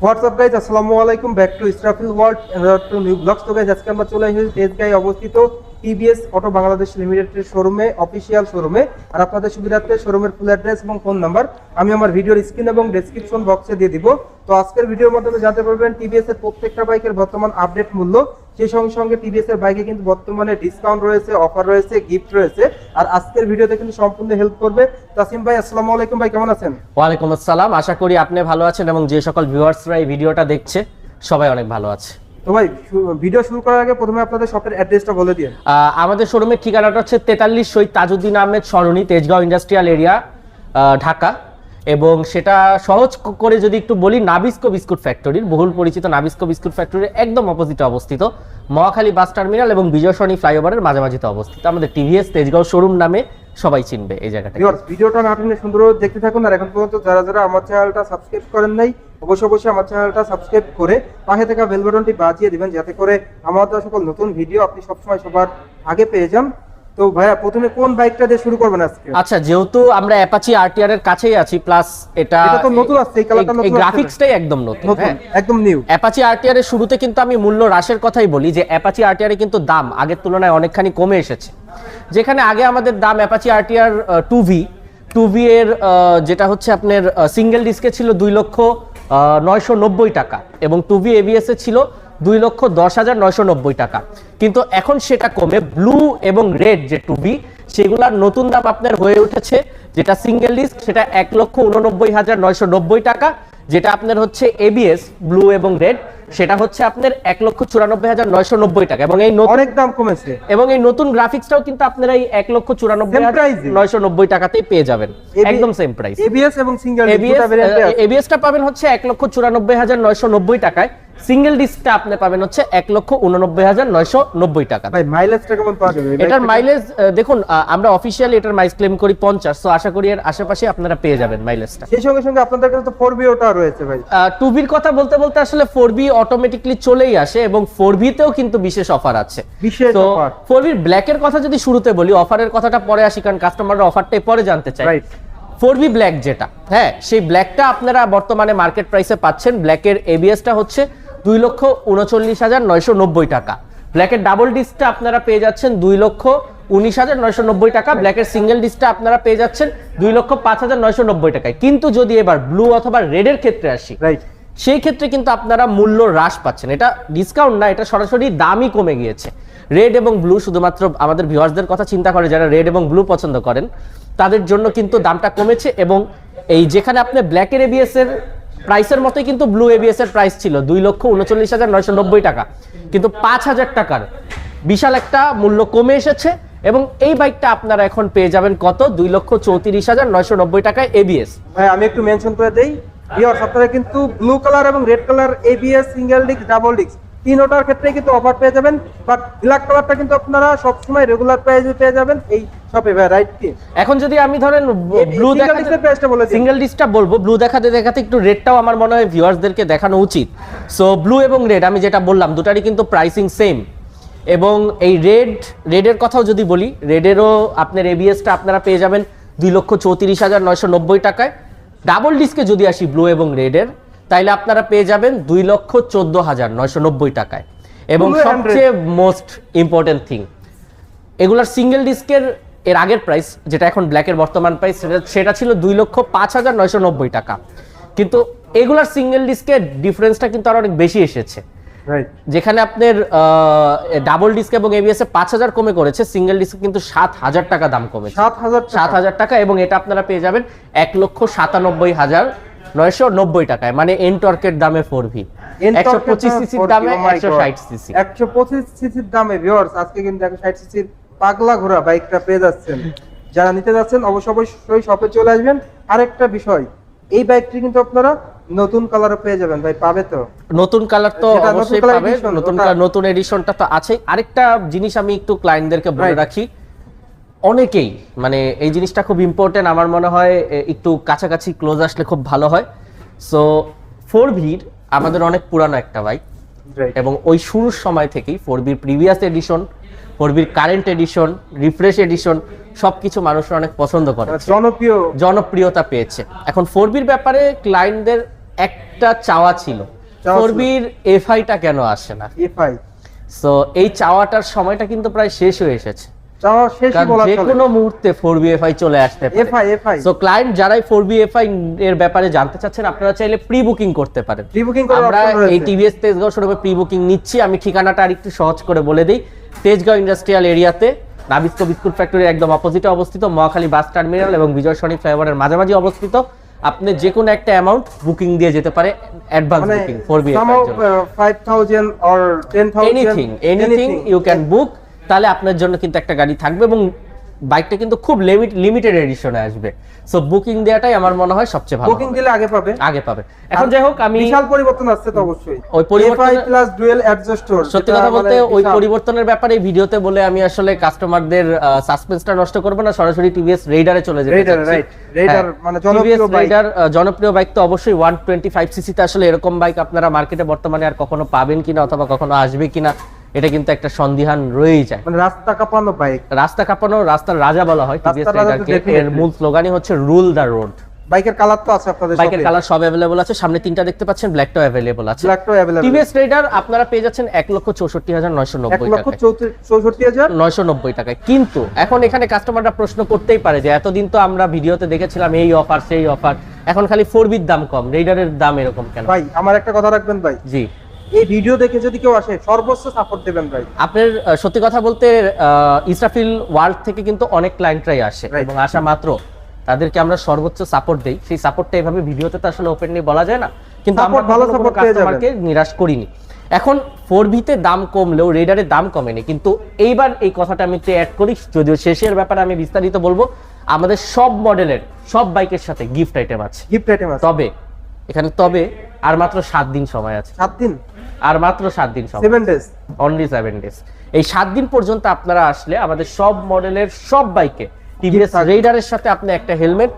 WhatsApp guys, আসসালামু আলাইকুম, back to Israfil world to new blogs. তো গাইজ আজকে আমরা চলে এসেছি তেজগাঁয়ে অবস্থিত টিভিএস অটো বাংলাদেশ লিমিটেডের শোরুমে, অফিসিয়াল শোরুমে। আর আপনাদের সুবিধার্থে শোরুমের ফুল অ্যাড্রেস এবং ফোন নাম্বার আমি আমার ভিডিওর স্ক্রিন এবং ডেসক্রিপশন বক্সে দিয়ে দিব। তো আজকের ভিডিওর মাধ্যমে জানতে পারবেন টিভিএস এর প্রত্যেকটা বাইকের বর্তমান আপডেট মূল্য, সেই সঙ্গে সঙ্গে টিভিএস এর বাইকে কিন্তু বর্তমানে ডিসকাউন্ট রয়েছে, অফার রয়েছে, গিফট রয়েছে। আর আজকের ভিডিওতে কিন্তু সম্পূর্ণ হেল্প করবে তাসিম ভাই। আসসালামু আলাইকুম ভাই, কেমন আছেন? ওয়ালাইকুম আসসালাম, আশা করি আপনি ভালো আছেন এবং যে সকল ভিউয়ার্সরা এই ভিডিওটা দেখছে সবাই অনেক ভালো আছে। তো ভাই ভিডিও শুরু করার আগে প্রথমে আপনাদের শপের অ্যাড্রেসটা বলে দিন। আমাদের শোরুমের ঠিকানাটা হচ্ছে 43 শহীদ তাজউদ্দিন আহমেদ সরণি, তেজগাঁও ইন্ডাস্ট্রিয়াল এরিয়া, ঢাকা। এবং সেটা সহজ করে যদি একটু বলি, নাবিস্কো বিস্কুট ফ্যাক্টরির, বহুল পরিচিত নাবিস্কো বিস্কুট ফ্যাক্টরির একদম অপোজিটে অবস্থিত, মহাখালী বাস টার্মিনাল এবং বিজয় সরণি ফ্লাইওভারের মাঝামাঝিতে অবস্থিত আমাদের টিভিএস তেজগাঁও শোরুম নামে সবাই চিনবে এই জায়গাটা। ভিডিওটা না টেনে সুন্দর দেখতে থাকুন। আর এখন পর্যন্ত যারা যারা আমার চ্যানেলটা সাবস্ক্রাইব করেন নাই, অবশ্যই আমার চ্যানেলটা সাবস্ক্রাইব করে পাশে থাকা বেল বাটনটি বাজিয়ে দিবেন, যাতে করে আমাদের সকল নতুন ভিডিও আপনি সবসময় সবার আগে পেয়ে যান। তো ভাইয়া প্রথমে কোন বাইকটা দিয়ে শুরু করবেন আজকে? আচ্ছা, যেহেতু আমরা অ্যাপাচি আরটিআর এর কাছেই আছি, প্লাস এটা তো নতুন আসছে, এই কালারটা নতুন, এই গ্রাফিক্সটাই একদম নতুন, একদম নিউ। অ্যাপাচি আরটিআর এর শুরুতে কিন্তু আমি মূল্য হ্রাসের কথাই বলি, যে অ্যাপাচি আরটিআর এর কিন্তু দাম আগের তুলনায় অনেকখানি কমে এসেছে। যেখানে আগে আমাদের দাম অ্যাপাচি আরটিআর 2V এর যেটা হচ্ছে আপনার সিঙ্গেল ডিস্কে ছিল 2,09,90,000 টাকা এবং 2V এবিএস এ ছিল 2,10,990 টাকা। কিন্তু এখন সেটা কমে ব্লু এবং রেড যে 2V, সেগুলার নতুন দাম আপনার হয়ে উঠেছে, যেটা সিঙ্গেল ডিস্ক সেটা 1,89,990 টাকা, যেটা আপনার হচ্ছে এবিএস ব্লু এবং রেড সেটা হচ্ছে আপনার 1,94,990 টাকা। এবং এই অনেক দাম কমেছে এবং এই নতুন গ্রাফিক্সটাও কিন্তু আপনারা এই 1,94,990 টাকাতেই পেয়ে যাবেন, একদম সেম প্রাইস। এবিএস এবং সিঙ্গেল এবিএসটা পাবেন হচ্ছে 1,94,990 টাকায়, সিঙ্গেল ডিস্কটা আপনি পাবেন হচ্ছে 1,89,990 টাকা। ভাই মাইলেজটা কেমন পাওয়া যাবে? এটার মাইলেজ দেখুন, আমরা অফিশিয়ালি এটার মাইলেজ ক্লেম করি 50, সো আশা করি এর আশেপাশে আপনারা পেয়ে যাবেন মাইলেজটা। সেই সঙ্গে সঙ্গে আপনাদের কাছে তো 4B ওটা রয়েছে ভাই। 2B এর কথা বলতে বলতে আসলে 4B অটোমেটিক্যালি চলেই আসে এবং 4B তেও কিন্তু বিশেষ অফার আছে। বিশেষ অফার 4B ব্ল্যাক এর কথা যদি শুরুতে বলি, অফারের কথাটা পরে আসি, কারণ কাস্টমাররা অফারটাই পরে জানতে চায়। রাইট। 4B ব্ল্যাক যেটা, হ্যাঁ, সেই ব্ল্যাকটা আপনারা বর্তমানে মার্কেট প্রাইসে পাচ্ছেন। ব্ল্যাকের এবিএসটা হচ্ছে 2,39,990 টাকা। ব্ল্যাকের ডাবল ডিস্কটা আপনারা পেয়ে যাচ্ছেন 2,19,990 টাকা। ব্ল্যাকের সিঙ্গেল ডিস্কটা আপনারা পেয়ে যাচ্ছেন 2,05,990 টাকায়। কিন্তু যদি এবার ব্লু অথবা রেডের ক্ষেত্রে আসি, রাইট, সেই ক্ষেত্রে কিন্তু আপনারা মূল্য হ্রাস পাচ্ছেন। এটা ডিসকাউন্ট না, এটা সরাসরি দামই কমে গিয়েছে। রেড এবং ব্লু শুধুমাত্র আমাদের ভিউয়ার্সদের কথা চিন্তা করে, যারা রেড এবং ব্লু পছন্দ করেন তাদের জন্য কিন্তু দামটা কমেছে। এবং এই যেখানে আপনি ব্ল্যাকের এবিএস এর প্রাইসের মতোই কিন্তু ব্লু এবিএস এর প্রাইস ছিল 2,39,990 টাকা, কিন্তু 5,000 টাকার বিশাল একটা মূল্য কমে এসেছে। এবং এই বাইকটা আপনারা এখন পেয়ে যাবেন কত? 2,34,990 টাকায় এবিএস। ভাই আমি একটু মেনশন করে দেই, ভিউয়ার্স আপনারা কিন্তু ব্লু কালার এবং red colour ABS single disc, double disc তিনটার ক্ষেত্রে কিন্তু অফার পেয়ে যাবেন। বাট ব্ল্যাক কালারটা কিন্তু আপনারা সবসময় রেগুলার প্রাইসে পেয়ে যাবেন এই শপে ভাই, রাইট কি? এখন যদি আমি ধরেন ব্লু দেখাতে প্রাইসটা বলে দিই, সিঙ্গেল ডিস্কটা বলবো, ব্লু দেখাতে দেখাতে একটু রেডটাও আমার মনে হয় ভিউয়ার্সদেরকে দেখানো উচিত। সো ব্লু এবং রেড আমি যেটা বললাম দুটারই কিন্তু প্রাইসিং সেম। এবং এই রেডের কথাও যদি বলি, রেডেরও আপনার এবিএসটা আপনারা পেয়ে যাবেন 2,34,990 টাকায়। ডাবল ডিস্কে যদি আসি ব্লু এবং রেডের, তাইলে আপনারা পেয়ে যাবেন 2,14,990 টাকায়। এবং সবচেয়ে মোস্ট ইম্পর্টেন্ট থিং, এগুলার সিঙ্গেল ডিস্কের এর আগের প্রাইস, যেটা এখন ব্ল্যাকের বর্তমান প্রাইস, সেটা ছিল 2,05,990 টাকা। কিন্তু এগুলার সিঙ্গেল ডিস্কের ডিফারেন্সটা কিন্তু আরো অনেক বেশি এসেছে। যেখানে আপনার ডাবল ডিস্ক এবং এবিএস এ 5,000 কমে করেছে, সিঙ্গেল ডিস্ক কিন্তু 7,000 টাকা দাম কমেছে, 7,000 টাকা। এবং এটা আপনারা পেয়ে যাবেন 1,97,990 টাকায়, মানে এন টর্কের দামে 4V, 125 সিসির দামে 160 সিসি, 125 সিসির দামে ভিউয়ার্স আজকে কিন্তু 160 সিসির পাগলা ঘোড়া বাইকটা পেয়ে যাচ্ছেন। যারা নিতে যাচ্ছেন অবশ্যই শপে চলে আসবেন। আরেকটা বিষয়, এই বাইকটি কিন্তু আপনারা নতুন কালারও পেয়ে যাবেন ভাই, পাবে তো? নতুন কালার তো অবশ্যই পাবে, নতুন এডিশনটা তো আছে। আরেকটা জিনিস আমি একটু ক্লায়েন্টদেরকে বলে রাখি, অনেকেই মানে এই জিনিসটা খুব ইম্পর্টেন্ট, আমার মনে হয় একটু কাছাকাছি ক্লোজ আসলে খুব ভালো হয়। সো 4V আমাদের অনেক পুরানো একটা বাইক, এবং ওই শুরুর সময় থেকেই 4V previous edition, 4V current edition, refresh edition সবকিছু মানুষরা অনেক পছন্দ করে, জনপ্রিয়তা পেয়েছে। এখন 4V ব্যাপারে ক্লায়েন্টদের একটা চাওয়া ছিল, 4B এর এফআইটা কেন আসে না? এফআই, সো এই চাওয়াটার সময়টা কিন্তু প্রায় শেষ হয়ে এসেছে। চাওয়া শেষই বলা চলে, যে কোনো মুহূর্তে 4B এফআই চলে আসতে পারে। এফআই সো ক্লায়েন্ট যারাই 4B এফআই এর ব্যাপারে জানতে চাচ্ছেন, আপনারা চাইলে প্রি বুকিং করতে পারেন। প্রি বুকিং করার আমরা অপশন রয়েছে। এই টিভিএস তেজগাঁও শোরুমে প্রি বুকিং নিচ্ছি। আমি ঠিকানাটা আরেকটু সহজ করে বলে দেই। তেজগাঁও ইন্ডাস্ট্রিয়াল এরিয়াতে নাবিস্কো বিস্কুট ফ্যাক্টরির একদম অপোজিটে অবস্থিত, মহাখালী বাস টার্মিনাল এবং বিজয় সরণি ফ্লাইওভারের মাঝামাঝি অবস্থিত। আপনি যে কোনো একটা অ্যামাউন্ট বুকিং দিয়ে যেতে পারে, অ্যাডভান্স বুকিং 4B এফআই এর জন্য 5000 or 10000, anything you can book. তাহলে আপনার জন্য কিন্তু একটা গাড়ি থাকবে এবং বাইকটা কিন্তু খুব লিমিটেড এডিশনে আসবে। সো বুকিং দেওয়াটাই আমার মনে হয় সবচেয়ে ভালো। বুকিং দিলে আগে পাবে। এখন যাই হোক, আমি বিশাল পরিবর্তন আসছে তো অবশ্যই। ওই পরিবর্তন এফআই প্লাস ডুয়াল অ্যাডজাস্টর, সত্যি কথা বলতে ওই পরিবর্তনের ব্যাপারে এই ভিডিওতে বলে আমি আসলে কাস্টমারদের সাসপেন্সটা নষ্ট করব না, সরাসরি টিভিএস রেইডারে চলে যেতে চাচ্ছি। রাইট, রেইডার মানে জনপ্রিয় বাইক। রেইডার জনপ্রিয় বাইক তো অবশ্যই 125 সিসি তে। আসলে এরকম বাইক আপনারা মার্কেটে বর্তমানে আর কখনো পাবেন কিনা অথবা কখনো আসবে কিনা, এটা কিন্তু একটা সন্দিহান রয়েই যায়। মানে রাস্তা কাঁপানো বাইক, রাস্তা কাঁপানো, রাস্তার রাজা বলা হয় টিভিএস রাইডারকে। এর মূল স্লোগানই হচ্ছে রুল দ্য রোড। বাইকের কালার তো আছে আপনাদের শপে? বাইকের কালার সব अवेलेबल আছে। সামনে তিনটা দেখতে পাচ্ছেন, ব্ল্যাকটাও अवेलेबल আছে। ব্ল্যাকটাও अवेलेबल। টিভিএস রাইডার আপনারা পেয়ে যাচ্ছেন 1,64,990 টাকায়। 1,64,990 টাকায়। কিন্তু এখন এখানে কাস্টমাররা প্রশ্ন করতেই পারে যে এতদিন তো আমরা ভিডিওতে দেখেছিলাম এই অফার সেই অফার, এখন খালি 4B এর দাম কম, রাইডারের দাম এরকম কেন? ভাই আমার একটা কথা রাখবেন ভাই। জি, এই ভিডিও দেখে যদি কেউ আসে সর্বোচ্চ সাপোর্ট দেবেন ভাই। আপনার সত্যি কথা বলতে ইসরাফিল ওয়ার্ল্ড থেকে কিন্তু অনেক ক্লায়েন্টরাই আসে এবং আসা মাত্র তাদেরকে আমরা সর্বোচ্চ সাপোর্ট দেই। সেই সাপোর্টটা এইভাবে ভিডিওতে তো আসলে ওপেনলি বলা যায় না, কিন্তু আমরা ভালো সাপোর্ট কাস্টমারকে নিরাশ করিনি। এখন 4B তে দাম কমলেও রেডারের দাম কমেনি। কিন্তু এইবার এই কথাটা আমি একটু অ্যাড করি, যদিও শেষের ব্যাপারে আমি বিস্তারিত বলবো। আমাদের সব মডেলের সব বাইকের সাথে গিফট আইটেম আছে। তবে এখানে আর মাত্র 7 দিন সময় আছে। 7 দিন? আর মাত্র 7 দিন সময়, 7 ডেজ, অনলি 7 ডেজ। এই 7 দিন পর্যন্ত আপনারা আসলে আমাদের সব মডেলের সব বাইকে টিভিএস রেইডারের সাথে আপনি একটা হেলমেট,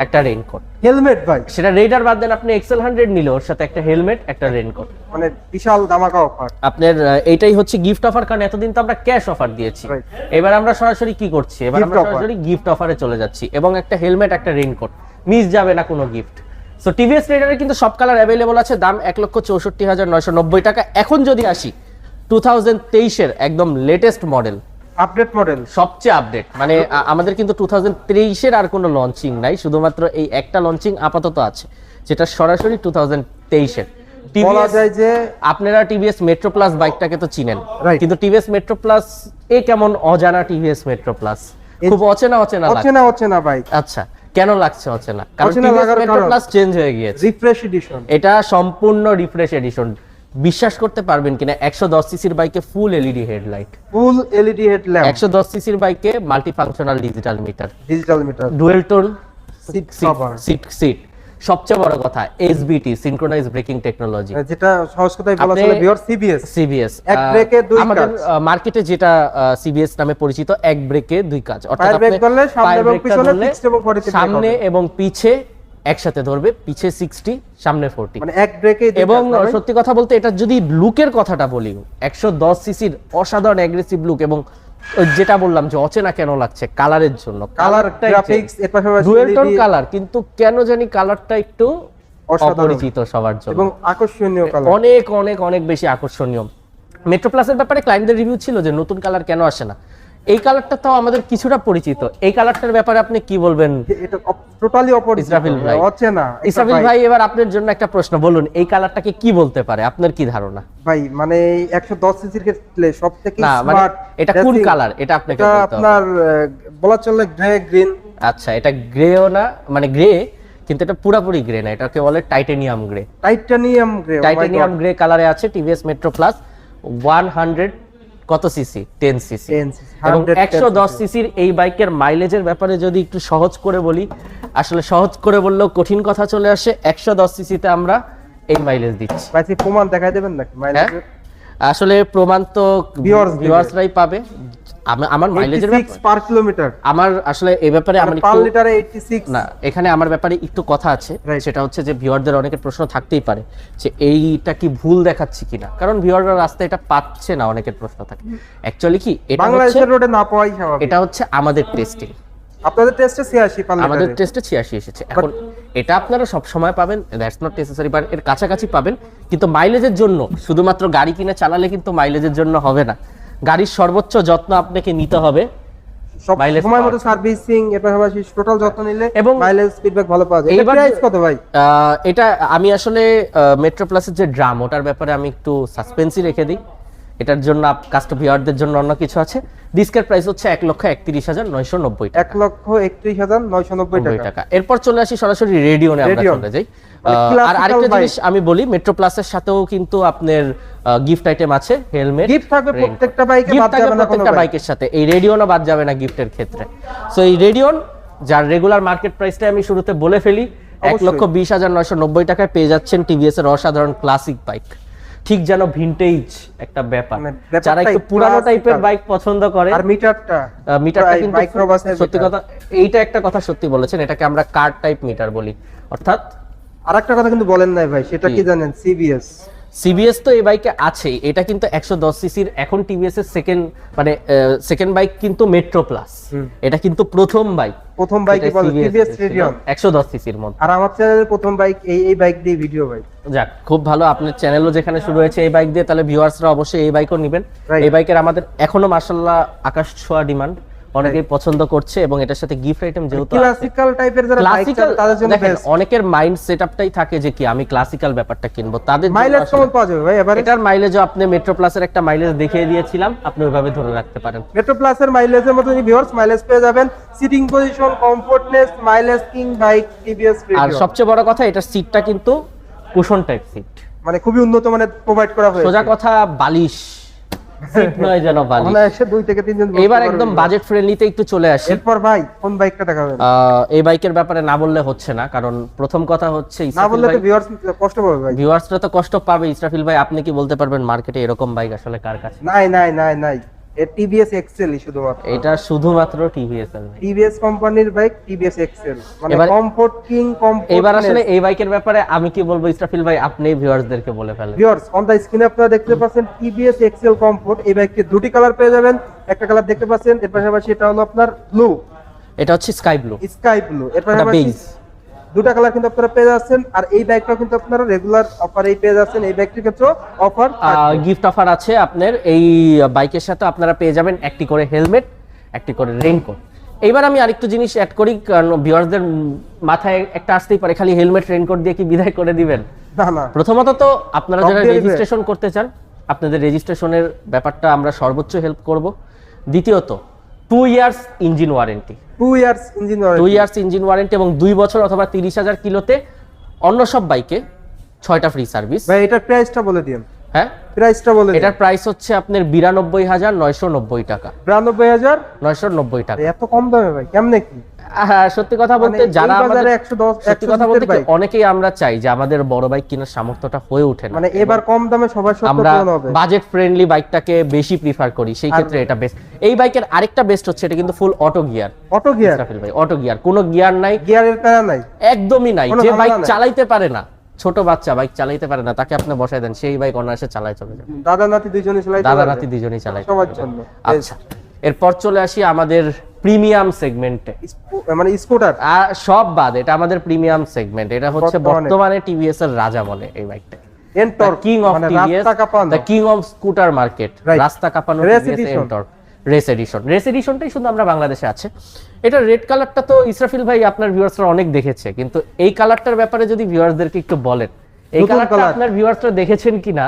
একটা রেইনকোট। হেলমেট ভাই? সেটা রেইডার বাদ দেন, আপনি এক্সেল 100 নিলে ওর সাথে একটা হেলমেট, একটা রেইনকোট। মানে বিশাল ধামাকা অফার। আপনার এইটাই হচ্ছে গিফট অফার, কারণ এতদিন তো আমরা ক্যাশ অফার দিয়েছি। এবার আমরা সরাসরি কি করছি, এবার আমরা সরাসরি গিফট অফারে চলে যাচ্ছি এবং একটা হেলমেট, একটা রেইনকোট, মিস যাবে না কোনো গিফট। সো টিভিএস রেইডারে কিন্তু সব কালার अवेलेबल আছে। দাম 1,64,990 টাকা। এখন যদি আসি 2023 এর একদম লেটেস্ট মডেল, আপডেট মডেল, সবচেয়ে আপডেট, মানে আমাদের কিন্তু 2023 এর আর কোনো লঞ্চিং নাই, শুধুমাত্র এই একটা লঞ্চিং আপাতত আছে, যেটা সরাসরি 2023 এর। বলা যায় যে আপনারা টিভিএস মেট্রো প্লাস বাইকটাকে তো চিনেন, কিন্তু টিভিএস মেট্রো প্লাস এ কেমন অজানা টিভিএস মেট্রো প্লাস, খুব অচেনা বাইক। আচ্ছা, কেন লাগছে অচেনা? কারণ টিভিএস মেট্রো প্লাস চেঞ্জ হয়ে গিয়েছে, রিফ্রেশ এডিশন। এটা সম্পূর্ণ রিফ্রেশ এডিশন। বিশ্বাস করতে পারবেন কিনা, 110 সিসির বাইকে full LED headlight, full LED headlamp, 110 সিসির বাইকে multi functional digital meter, dual tone seat, সবচেয়ে বড় কথা এসবিটি, সিনক্রোনাইজ ব্রেকিং টেকনোলজি, যেটা সহজ কথায় বলা চলে ভিউয়ার সিবিএস। এক ব্রেকে দুই কাজ। আমাদের মার্কেটে যেটা সিবিএস নামে পরিচিত, এক ব্রেকে দুই কাজ। অর্থাৎ আপনি সামনে এবং পিছনে 60 এবং 40 সামনে এবং পিছে একসাথে ধরবে, পিছে 60 সামনে 40, মানে এক ব্রেকে। এবং সত্যি কথা বলতে এটা যদি লুকের কথাটা বলি, 110 সিসির অসাধারণ অ্যাগ্রেসিভ লুক, এবং যেটা বললাম যে অচেনা কেন লাগছে, কালারের জন্য। কালার গ্রাফিক্স এর পাশাপাশি ডুয়েল টোন কালার, কিন্তু কেন জানি কালারটা একটু অপরিচিত সবার জন্য এবং আকর্ষণীয় কালার, অনেক অনেক অনেক বেশি আকর্ষণীয়। মেট্রো প্লাসের ব্যাপারে ক্লায়েন্টদের রিভিউ ছিল যে নতুন কালার কেন আসে না। এই কালারটা তো আমাদের কিছুটা পরিচিত, এই কালারটার ব্যাপারে আপনি কি বলবেন? এটা টোটালি অপরিচিত, ইসরাফিল ভাই, অচেনা। ইসরাফিল ভাই, এবার আপনার জন্য একটা প্রশ্ন, বলুন এই কালারটাকে কি বলতে পারে, আপনার কি ধারণা? ভাই মানে 110 সিসির ক্ষেত্রে সবথেকে স্মার্ট, এটা কোন কালার, এটা আপনাকে বলতে হবে। আপনার বলা চলে গ্রে গ্রিন। আচ্ছা, এটা গ্রেও না, মানে গ্রে, কিন্তু এটা পুরোপুরি গ্রে না, এটাকে বলে টাইটানিয়াম গ্রে। টাইটানিয়াম গ্রে কালারে আছে টিভিএস মেট্রো প্লাস 100 কত সিসি, 10 সিসি, এবং 110 সিসির এই বাইকের মাইলেজের ব্যাপারে যদি একটু সহজ করে বলি, আসলে সহজ করে বললেও কঠিন কথা চলে আসে। 110 সিসিতে আমরা এই মাইলেজ দিচ্ছি। ভাই প্রমাণ দেখাই দেবেন নাকি মাইলেজের? আসলে প্রমাণ তো ভিউয়ার্সরাই পাবে। আমার মাইলেজের পার কিলোমিটার, আমার আসলে এই ব্যাপারে আমার পার লিটারে 86 না, এখানে আমার ব্যাপারে একটু কথা আছে। সেটা হচ্ছে যে ভিউয়ারদের অনেকের প্রশ্ন থাকতেই পারে যে এইটা কি ভুল দেখাচ্ছি কিনা, কারণ ভিউয়াররা রাস্তায় এটা পাচ্ছে না, অনেকের প্রশ্ন থাকে। অ্যাকচুয়ালি কি, এটা বাংলাদেশের রোডে না পাওয়াই স্বাভাবিক। এটা হচ্ছে আমাদের টেস্টিং, আপনাদের টেস্টে 86 পার লিটারে, আমাদের টেস্টে 86 এসেছে। এখন এটা আপনারা সব সময় পাবেন, দ্যাটস নট নেসেসারি, বাট এর কাছাকাছি পাবেন। কিন্তু মাইলেজের জন্য শুধুমাত্র গাড়ি কিনে চালালে কিন্তু মাইলেজের জন্য হবে না, গাড়ির সর্বোচ্চ যত্ন আপনাকে নিতে হবে, সব সময় মতো সার্ভিসিং, এর পাশাপাশি টোটাল যত্ন নিলে এবং মাইলেজ ফিডব্যাক ভালো পাওয়া যায়। এটা প্রাইস কত ভাই? এটা আমি আসলে মেট্রো প্লাসের যে ড্রাম, ওটার ব্যাপারে আমি একটু সাসপেন্সই রেখে দিই, এটার জন্য কাস্টমার ভিউয়ারদের জন্য অন্য কিছু আছে। ডিস্কের প্রাইস হচ্ছে 1,31,990 টাকা, 1,31,990 টাকা। এরপর চলে আসি সরাসরি রেডিওনে আমরা চলে যাই। আর আরেকটা জিনিস আমি বলি, মেট্রো প্লাসের সাথেও কিন্তু আপনার গিফট আইটেম আছে, হেলমেট গিফট থাকবে প্রত্যেকটা বাইকে, বাদ যাবে না প্রত্যেকটা বাইকের সাথে, এই রেডিওনও বাদ যাবে না গিফটের ক্ষেত্রে। সো এই রেডিওন যার রেগুলার মার্কেট প্রাইসটা আমি শুরুতে বলে ফেলি, 1,20,990 টাকায় পেয়ে যাচ্ছেন টিভিএস এর অসাধারণ ক্লাসিক বাইক, ঠিক যেন ভিনটেজ একটা ব্যাপার। যারা একটু পুরানো টাইপের বাইক পছন্দ করে, আর মিটারটা কিন্তু সত্যি কথা, এইটা একটা কথা সত্যি বলেছেন, এটাকে আমরা কার টাইপ মিটার বলি। অর্থাৎ আরেকটা কথা কিন্তু বলেন নাই ভাই, সেটা কি জানেন? সিবিএস তো এই বাইকে আছে, এটা কিন্তু 110 সিসির এখন টিভিএস এর সেকেন্ড বাইক কিন্তু মেট্রো প্লাস, এটা কিন্তু প্রথম বাইক বলে টিভিএস রেডিয়ন 110 সিসির মধ্যে। আর আমার চ্যানেলের প্রথম বাইক এই বাইক দিয়ে ভিডিও ভাই। যাক, খুব ভালো, আপনার চ্যানেলও যেখানে শুরু হয়েছে এই বাইক দিয়ে, তাহলে ভিউয়ার্সরা অবশ্যই এই বাইকও নেবেন। এই বাইকের আমাদের এখনো মাশাআল্লাহ আকাশ ছোঁয়া ডিমান্ড, অনেকেই পছন্দ করছে, এবং এটার সাথে গিফট আইটেম যেহেতু ক্লাসিক্যাল টাইপের যারা বাইক চালায় তাদের জন্য বেস্ট। অনেকের মাইন্ড সেটআপটাই থাকে যে কি আমি ক্লাসিক্যাল ব্যাপারটা কিনবো, তাদের মাইলেজ কেমন পাওয়া যাবে ভাই এবারে? এটার মাইলেজও আপনি মেট্রো প্লাসের একটা মাইলেজ দেখিয়ে দিয়েছিলাম, আপনি ওইভাবে ধরে রাখতে পারেন। মেট্রো প্লাসের মাইলেজের মতো ভিউয়ার্স মাইলেজ পেয়ে যাবেন, seating position, comfortness, mileage king bike TVS Radeon. আর সবচেয়ে বড় কথা, এটার সিটটা কিন্তু কুশন টাইপ সিট, মানে খুবই উন্নত মানের প্রোভাইড করা হয়েছে। সোজা কথা বালিশ সিট নয় যেন বালিশ। আমরা এসে 2 থেকে 3 জন এবার একদম বাজেট ফ্রেন্ডলিতে একটু চলে আসি। এরপর ভাই কোন বাইকটা দেখাবেন? এই বাইকের ব্যাপারে না বললে হচ্ছে না, কারণ প্রথম কথা হচ্ছে না বললে তো ভিউয়ার্স কষ্ট পাবে ভাই। ভিউয়ার্সরা তো কষ্ট পাবে। ইসরাফিল ভাই, আপনি কি বলতে পারবেন মার্কেটে এরকম বাইক আসলে কার কাছে? নাই এর টিভিএস এক্সেলই শুধুমাত্র, এটা শুধুমাত্র টিভিএস এর ভাই, টিভিএস কোম্পানির বাইক, টিভিএস এক্সেল, মানে কমফোর্ট কিং, কমফোর্ট। এবার আসলে এই বাইকের ব্যাপারে আমি কি বলবো ইসরাফিল ভাই, আপনি ভিউয়ার্সদেরকে বলে ফেলেন। ভিউয়ার্স অন দা স্ক্রিনে আপনারা দেখতে পাচ্ছেন টিভিএস এক্সেল কমফোর্ট। এই বাইকটি দুটি কালার পেয়ে যাবেন, একটা কালার দেখতে পাচ্ছেন, এর পাশাপাশি এটা হলো আপনার ব্লু, এটা হচ্ছে স্কাই ব্লু, এর পাশাপাশি দুটো কালার কিন্তু আপনারা পেয়ে যাচ্ছেন। আর এই বাইকটা কিন্তু আপনারা রেগুলার অফারেই পেয়ে যাচ্ছেন। এই বাইকটির ক্ষেত্রে অফার গিফট অফার আছে আপনার। এই বাইকের সাথে আপনারা পেয়ে যাবেন একটি করে হেলমেট, একটি করে রেইনকোট। এইবার আমি আরেকটু জিনিস অ্যাড করি, কারণ ভিউয়ারদের মাথায় একটা আসতেই পারে, খালি হেলমেট রেইনকোট দিয়ে কি বিদায় করে দিবেন? না, প্রথমত তো আপনারা যারা রেজিস্ট্রেশন করতে চান, আপনাদের রেজিস্ট্রেশনের ব্যাপারটা আমরা সর্বোচ্চ হেল্প করব। দ্বিতীয়ত 2 years engine warranty, 2 years engine warranty এবং 2 বছর অথবা 30,000 কিলোতে অন্য সব বাইকে 6টা ফ্রি সার্ভিস। ভাই এটার প্রাইসটা বলে দিন। হ্যাঁ, প্রাইসটা বলে দিন। এটার প্রাইস হচ্ছে আপনার 92,990 টাকা। 92,990 টাকা, এত কম দামে ভাই কেমনে কি? হ্যাঁ, সত্যি কথা বলতে যারা আমাদের 110 সত্যি কথা বলতে অনেকেই আমরা চাই যে আমাদের বড় বাইক কেনার সামর্থ্যটা হয়ে ওঠে না, মানে এবার কম দামে সবার সাথে পূরণ হবে, বাজেট ফ্রেন্ডলি বাইকটাকে বেশি প্রিফার করি, সেই ক্ষেত্রে এটা বেস্ট। এই বাইকের আরেকটা বেস্ট হচ্ছে এটা কিন্তু ফুল অটো গিয়ার রাফিল ভাই, অটো গিয়ার, কোনো গিয়ার নাই, গিয়ারের প্যারা নাই, একদমই নাই। যে বাইক চালাইতে পারে না, ছোট বাচ্চা বাইক চালাইতে পারে না, তাকে আপনি বসায় দেন, সেই বাইক অনায়াসে চালায় চলে যাবে। দাদা নাতি দুইজনই চালায় সবার জন্য। আচ্ছা, এরপর চলে আসি আমাদের প্রিমিয়াম সেগমেন্টে, মানে স্কুটার সব বাদ, এটা আমাদের প্রিমিয়াম সেগমেন্ট। এটা হচ্ছে বর্তমানে টিভিএস এর রাজা বলে এই বাইকটা, Ntorq king of TVS, the king of scooter market, রাস্তা কাঁপানো টিভিএস এন্টর রেস এডিশনটাই শুধু আমরা বাংলাদেশে আছে। এটা রেড কালারটা তো ইসরাফিল ভাই আপনার ভিউয়ার্সরা অনেক দেখেছে, কিন্তু এই কালারটার ব্যাপারে যদি ভিউয়ার্সদেরকে একটু বলেন, এই কালারটা আপনার ভিউয়ার্সরা দেখেছেন কিনা?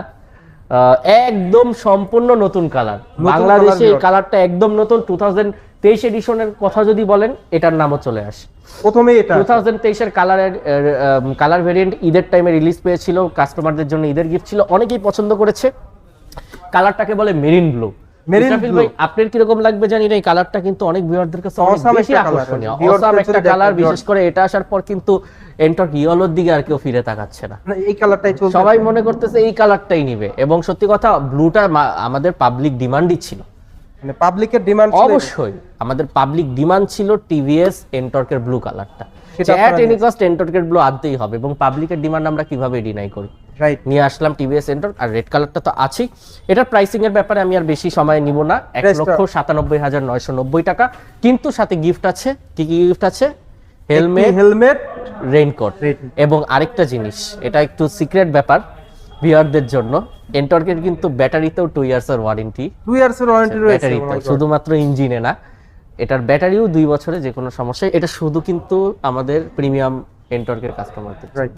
একদম সম্পূর্ণ নতুন কালার, বাংলাদেশে এই কালারটা একদম নতুন। 2023 এডিশনের কথা যদি বলেন, এটার নামও চলে আসে প্রথমে। এটা 2023 এর কালার ভেরিয়েন্ট ঈদের টাইমে রিলিজ পেয়েছিল, কাস্টমারদের জন্য ঈদের গিফট ছিল, অনেকেই পছন্দ করেছে। কালারটাকে বলে মেরিন ব্লু। আপনার কিরকম লাগবে জানি না, এই কালারটা কিন্তু অনেক ভিউয়ারদের কাছে অনেক বেশি আকর্ষণীয়, অসাম একটা কালার। বিশেষ করে এটা আসার পর কিন্তু এন্টর্ক ইয়েলোর দিকে আর কেউ ফিরে তাকাচ্ছে না, এই কালারটাই চলছে, সবাই মনে করতেছে এই কালারটাই নিবে। এবং সত্যি কথা, ব্লুটা আমাদের পাবলিক ডিমান্ডই ছিল, মানে পাবলিকের ডিমান্ড অবশ্যই আমাদের পাবলিক ডিমান্ড ছিল টিভিএস এনটর্কের ব্লু কালারটা, সেটা অ্যাট এনি কস্ট এনটর্কের ব্লু আনতেই হবে, এবং পাবলিকের ডিমান্ড আমরা কিভাবে ডিনাই করি, রাইট নিয়ে আসলাম টিভিএস এনটর্ক। আর রেড কালারটা তো আছেই। এটার প্রাইসিং এর ব্যাপারে আমি আর বেশি সময় নিব না, 1,97,990 টাকা। কিন্তু সাথে গিফট আছে। কি কি গিফট আছে? হেলমেট, রেইনকোট, এবং আরেকটা জিনিস, এটা একটু সিক্রেট ব্যাপার ভিউয়ারদের জন্য, এনটর্কের কিন্তু ব্যাটারিতেও 2 ইয়ার্স এর ওয়ারেন্টি। 2 ইয়ার্স এর ওয়ারেন্টি রয়েছে, শুধুমাত্র ইঞ্জিনে না, এটার ব্যাটারিও 2 বছরে যে কোনো সমস্যায়। এটা শুধু কিন্তু আমাদের প্রিমিয়াম এনটর্কের কাস্টমারদের। রাইট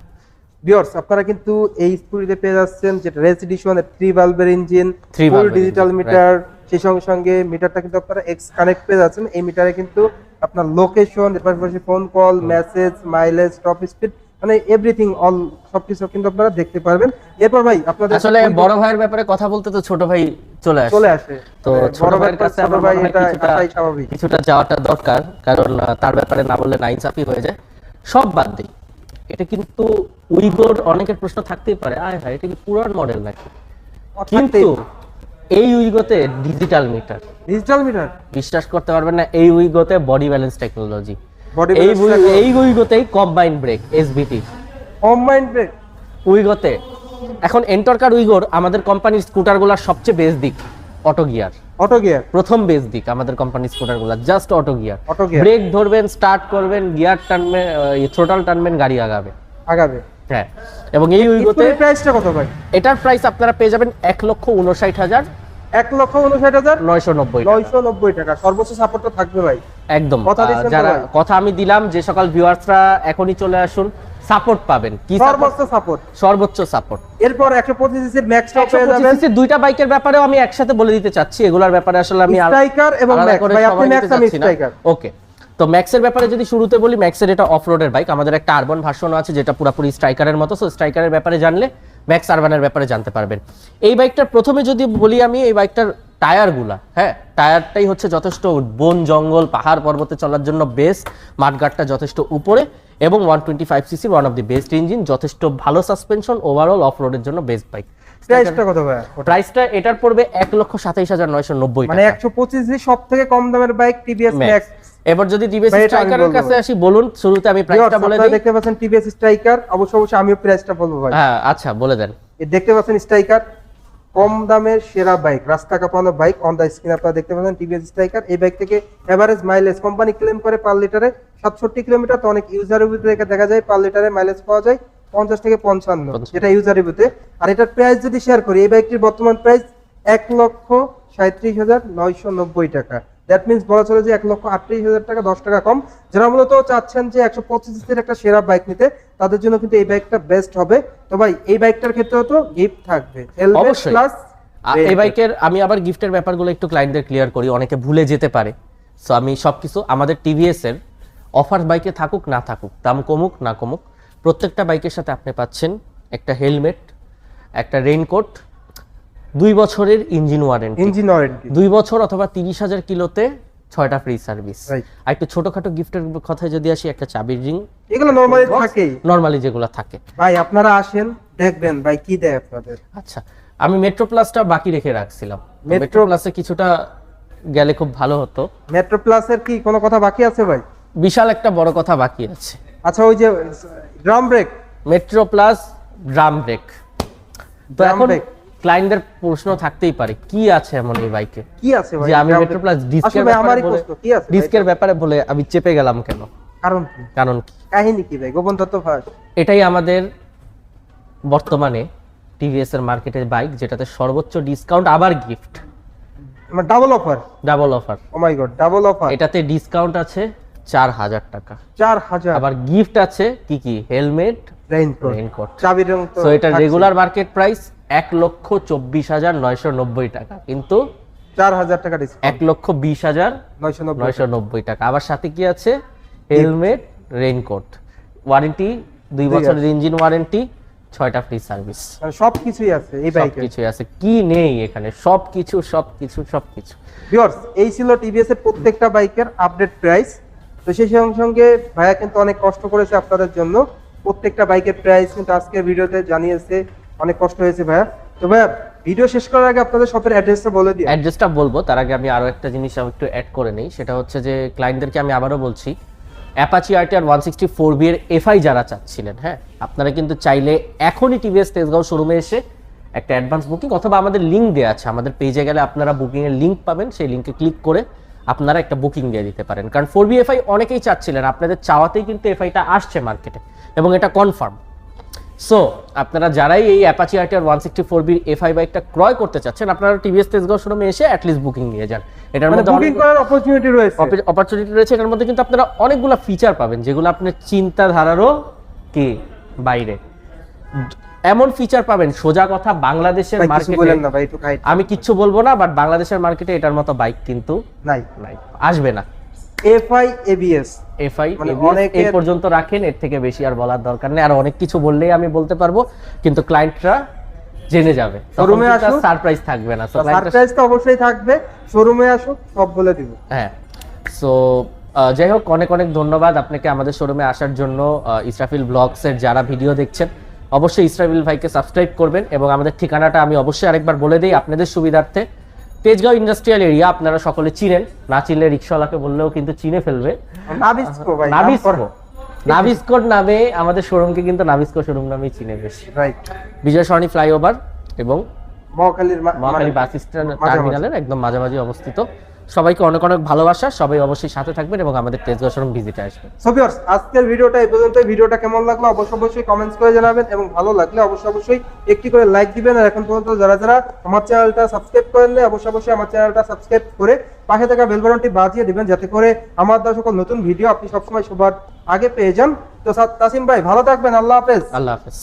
ভিউয়ার্স, আপনারা কিন্তু এই স্কুটিতে পেয়ে যাচ্ছেন যেটা রেস এডিশনের 3 বাল্বের ইঞ্জিন, ফুল ডিজিটাল মিটার, সেই সঙ্গে সঙ্গে মিটারটা কিন্তু আপনারা এক্স কানেক্ট পেয়ে যাচ্ছেন। এই মিটারে কিন্তু আপনার লোকেশন, এর পাশাপাশি phone call, message, mileage, top speed, মানে এভরিথিং অল সবকিছু কিন্তু আপনারা দেখতে পারবেন। এরপর ভাই আপনাদের আসলে বড় ভাইয়ের ব্যাপারে কথা বলতে তো ছোট ভাই চলে আসে, তো ছোট ভাইয়ের কাছে আমার ভাই এটা আসাই স্বাভাবিক, কিছুটা যাওয়াটা দরকার, কারণ তার ব্যাপারে না বললে নাইনসাফি হয়ে যায়। সব বাদ দেই, এটা কিন্তু উইগোর অনেকের প্রশ্ন থাকতেই পারে, আয় হায় এটা কি পুরান মডেল নাকি? কিন্তু এই উইগোতে ডিজিটাল মিটার, বিশ্বাস করতে পারবেন না, এই উইগোতে বডি ব্যালেন্স টেকনোলজি, এই উইগোতেই combined brake, SBT combined brake উইগোতে। এখন এনটর্কার উইগোর আমাদের কোম্পানির স্কুটারগুলোর সবচেয়ে বেস দিক অটো গিয়ার, প্রথম বেস দিক আমাদের কোম্পানির স্কুটারগুলো জাস্ট অটো গিয়ার। ব্রেক ধরবেন, স্টার্ট করবেন, গিয়ার টানবেন, থ্রোটল টানবেন, গাড়ি আগাবে। হ্যাঁ, এবং এই উইগোতে প্রাইসটা কত ভাই? এটার প্রাইস আপনারা পেয়ে যাবেন 1,59,000, 1,59,990 টাকা। সর্বোচ্চ সাপোর্টটা থাকবে ভাই, একদম। যারা কথা আমি দিলাম যে সকল ভিউয়ার্সরা এখনই চলে আসুন, সাপোর্ট পাবেন। কি সর্বোচ্চ সাপোর্ট। এরপর 125 সিসির ম্যাক্সটাও পেয়ে যাবেন। দুইটা বাইকের ব্যাপারেও আমি একসাথে বলে দিতে চাচ্ছি, এগুলোর ব্যাপারে আসলে আমি স্ট্রাইকার এবং ম্যাক্স, ভাই আপনি ম্যাক্স আমি স্ট্রাইকার। ওকে, তো ম্যাক্সের ব্যাপারে যদি শুরুতে বলি, ম্যাক্সের এটা অফরোডের বাইক, আমাদের একটা আরবান ভার্সন আছে যেটা পুরোপুরি স্ট্রাইকারের মতো। সো স্ট্রাইকারের ব্যাপারে জানলে ম্যাক্স আরবানের ব্যাপারে জানতে পারবেন। এই বাইকটার প্রথমে যদি বলি আমি, এই বাইকটার টায়ারগুলা, হ্যাঁ টায়ারটাই হচ্ছে যথেষ্ট বন জঙ্গল পাহাড় পর্বতে চলার জন্য বেস্ট, মাঠঘাটটা যথেষ্ট উপরে, এবং 125 CC one of the best engine, যথেষ্ট ভালো সাসপেনশন, ওভারঅল অফ রোডের জন্য বেস্ট বাইক। প্রাইসটা কত ভাই? প্রাইসটা এটার পড়বে 1,27,990 টাকা, মানে 125 সিসি সবথেকে কম দামের বাইক টিভিএস ম্যাক্স। এবার যদি টিভিএস স্ট্রাইকারের কাছে আসি, বলুন শুরুতে আমি প্রাইসটা বলে দিই। দেখতে পাচ্ছেন টিভিএস স্ট্রাইকার, অবশ্যই আমিও প্রাইসটা বলবো ভাই। হ্যাঁ আচ্ছা বলে দেন। এই দেখতে পাচ্ছেন স্ট্রাইকার, কম দামের সেরা বাইক, রাস্তা কাঁপানো বাইক। অন দা স্ক্রিন আপনারা দেখতে পাচ্ছেন টিভিএস স্ট্রাইকার। এই বাইক থেকে এভারেজ মাইলেজ কোম্পানি ক্লেম করে পার লিটারে 67 কিলোমিটার, তো অনেক ইউজার রিভিউ থেকে দেখা যায় পার লিটারে মাইলেজ পাওয়া যায় 50 থেকে 55, যেটা ইউজার রিভিউতে। আর এটার প্রাইস যদি শেয়ার করি, এই বাইকটির বর্তমান প্রাইস 1,37,990 টাকা। দ্যাট মিন্স বলা চলে যে 1,38,000 টাকা, 10 টাকা কম। যারা মূলত চাচ্ছেন যে 125 সিসির একটা সেরা বাইক নিতে, তাদের জন্য কিন্তু এই বাইকটা বেস্ট হবে। তো ভাই এই বাইকটার ক্ষেত্রেও তো গিফট থাকবে, হেলমেট প্লাস এই বাইকের। আমি আবার গিফটের ব্যাপারগুলো একটু ক্লায়েন্টদের ক্লিয়ার করি, অনেকে ভুলে যেতে পারে। সো আমি সবকিছু আমাদের টিভিএস এর অফার বাইকে থাকুক না থাকুক, দাম কমুক না কমুক, প্রত্যেকটা বাইকের সাথে আপনি পাচ্ছেন একটা হেলমেট, একটা রেইনকোট, 2 বছরের ইঞ্জিন ওয়ারেন্টি, 2 বছর অথবা 30,000 কিলোতে 6টা ফ্রি সার্ভিস। আর একটু ছোটখাটো গিফটের কথায় যদি আসি, একটা চাবির রিং, এগুলো নরমালি থাকেই, নরমালি যেগুলো থাকে। ভাই আপনারা আসেন দেখবেন ভাই কি দেয় আপনাদের। আচ্ছা, আমি মেট্রো প্লাসটা বাকি রেখে রাখছিলাম, মেট্রো প্লাসে কিছুটা গেলে খুব ভালো হতো। মেট্রো প্লাসের কি কোনো কথা বাকি আছে ভাই? বিশাল একটা বড় কথা বাকি আছে। আচ্ছা, ওই যে drum brake, metro plus drum brake, তো এখন ক্লায়েন্টদের প্রশ্ন থাকতেই পারে কি আছে এমন এই বাইকে, কি আছে ভাই? যে আমি মেট্রো প্লাস ডিস্কের ব্যাপারে বলে, কি আছে ডিস্কের ব্যাপারে বলে আমি চেপে গেলাম কেন? কারণ কি কাহিনী কি ভাই? গোপন তথ্য ফাঁস। এটাই আমাদের বর্তমানে টিভিএস এর মার্কেটের বাইক যেটাতে সর্বোচ্চ ডিসকাউন্ট আবার গিফট, মানে ডাবল অফার। ও মাই গড, ডাবল অফার। এটাতে ডিসকাউন্ট আছে 4,000 টাকা, 4,000, আবার গিফট আছে কি হেলমেট, রেইনকোট, চাবির রং। তো এটা রেগুলার মার্কেট প্রাইস 1,24,990 টাকা, কিন্তু 4,000 টাকা ডিসকাউন্ট, 1,20,990 টাকা। আবার সাথে কি আছে? হেলমেট, রেইনকোট, ওয়ারেন্টি 2 বছরের ইঞ্জিন ওয়ারেন্টি, 6টা ফ্রি সার্ভিস, মানে সবকিছুই আছে এই বাইকে। সবকিছুই আছে, কি নেই এখানে? সবকিছু। ভিউয়ার্স, এই ছিল টিভিএস এর প্রত্যেকটা বাইকের আপডেট প্রাইস। তো সেই সঙ্গে ভাইয়া কিন্তু অনেক কষ্ট করেছে আপনাদের জন্য, প্রত্যেকটা বাইকের প্রাইস কিন্তু আজকের ভিডিওতে জানিয়েছে, অনেক কষ্ট হয়েছে ভাইয়া। তো ভাই ভিডিও শেষ করার আগে আপনাদের শপের অ্যাড্রেসটা বলে দিই। অ্যাড্রেসটা বলবো তার আগে আমি আরো একটা জিনিস একটু অ্যাড করে নেই, সেটা হচ্ছে যে ক্লায়েন্টদেরকে আমি আবারও বলছি, অ্যাপাচি RTR 164B এর এফআই যারা চাচ্ছিলেন, হ্যাঁ আপনারা কিন্তু চাইলে এখনই টিভিএস তেজগাঁও শোরুমে এসে একটা অ্যাডভান্স বুকিং অথবা আমাদের লিঙ্ক দেওয়া আছে, আমাদের পেজে গেলে আপনারা বুকিং এর লিঙ্ক পাবেন, সেই লিঙ্কে ক্লিক করে আপনারা একটা বুকিং দিয়ে দিতে পারেন। কারণ 4B এফআই অনেকেই চাচ্ছিলেন, আপনাদের চাওয়াতেই কিন্তু এফআইটা আসছে মার্কেটে এবং এটা কনফার্ম। সো আপনারা যারাই এই অ্যাপাচি RTR 164B এফআই বাইকটা ক্রয় করতে চাচ্ছেন, আপনারা টিভিএস তেজগাঁও শোরুমে এসে অ্যাটলিস্ট বুকিং নিয়ে যান। এটার মধ্যে বুকিং করার অপরচুনিটি রয়েছে, এটার মধ্যে কিন্তু আপনারা অনেকগুলো ফিচার পাবেন যেগুলো আপনার চিন্তাধারারও কি বাইরে। এমন ফিচার পাবেন, সোজা কথা বাংলাদেশের মার্কেটে আমি কিচ্ছু বলবো না, বাট বাংলাদেশের মার্কেটে এটার মতো বাইক কিন্তু নাই, আসবে না। এফআই এই পর্যন্ত রাখেন, এর থেকে বেশি আর বলার দরকার নেই। আর অনেক কিছু বললেই আমি বলতে পারবো, কিন্তু ক্লায়েন্টরা জেনে যাবে, শোরুমে আসুক সারপ্রাইজ থাকবে না। সারপ্রাইজ তো অবশ্যই থাকবে, শোরুমে আসুক সব বলে দিব। হ্যাঁ, সো যাই হোক, অনেক অনেক ধন্যবাদ আপনাকে আমাদের শোরুমে আসার জন্য। ইসরাফিল ব্লগস এর যারা ভিডিও দেখছেন অবশ্যই ইসরাফিল ভাইকে সাবস্ক্রাইব করবেন, এবং আমাদের ঠিকানাটা আমি অবশ্যই আরেকবার বলে দিই আপনাদের সুবিধার্থে। তেজগাঁও ইন্ডাস্ট্রিয়াল এরিয়া, আপনারা সকলে চিনেন, না চিনলে রিক্সাওয়ালাকে বললেও কিন্তু চিনে ফেলবে। নাভিস্কোর নামে আমাদের শোরুমকে কিন্তু নাভিস্কো শোরুম নামেই চিনে বেশি। বিজয় সরণি ফ্লাইওভার এবং মহাখালী বাস স্ট্যান্ড টার্মিনালের একদম মাঝামাঝি অবস্থিত। সবাইকে অনেক অনেক ভালোবাসা, সবাই অবশ্যই সাথে থাকবেন এবং আমাদের তেজগাঁও শোরুম ভিজিটে আসবেন। সো ভিউয়ার্স, আজকের ভিডিওটা এই পর্যন্ত। ভিডিওটা কেমন লাগলো অবশ্যই কমেন্টস করে জানাবেন, এবং ভালো লাগলে অবশ্যই একটি করে লাইক দিবেন। আর এখন পর্যন্ত যারা আমার চ্যানেলটা সাবস্ক্রাইব করেন না, অবশ্যই আমার চ্যানেলটা সাবস্ক্রাইব করে পাশে থাকা বেল বাটনটি বাজিয়ে দিবেন, যাতে করে আমার দেওয়া সকল নতুন ভিডিও আপনি সবসময় সবার আগে পেয়ে যান। তো তাসিম ভাই ভালো থাকবেন, আল্লাহ হাফেজ। আল্লাহ হাফেজ।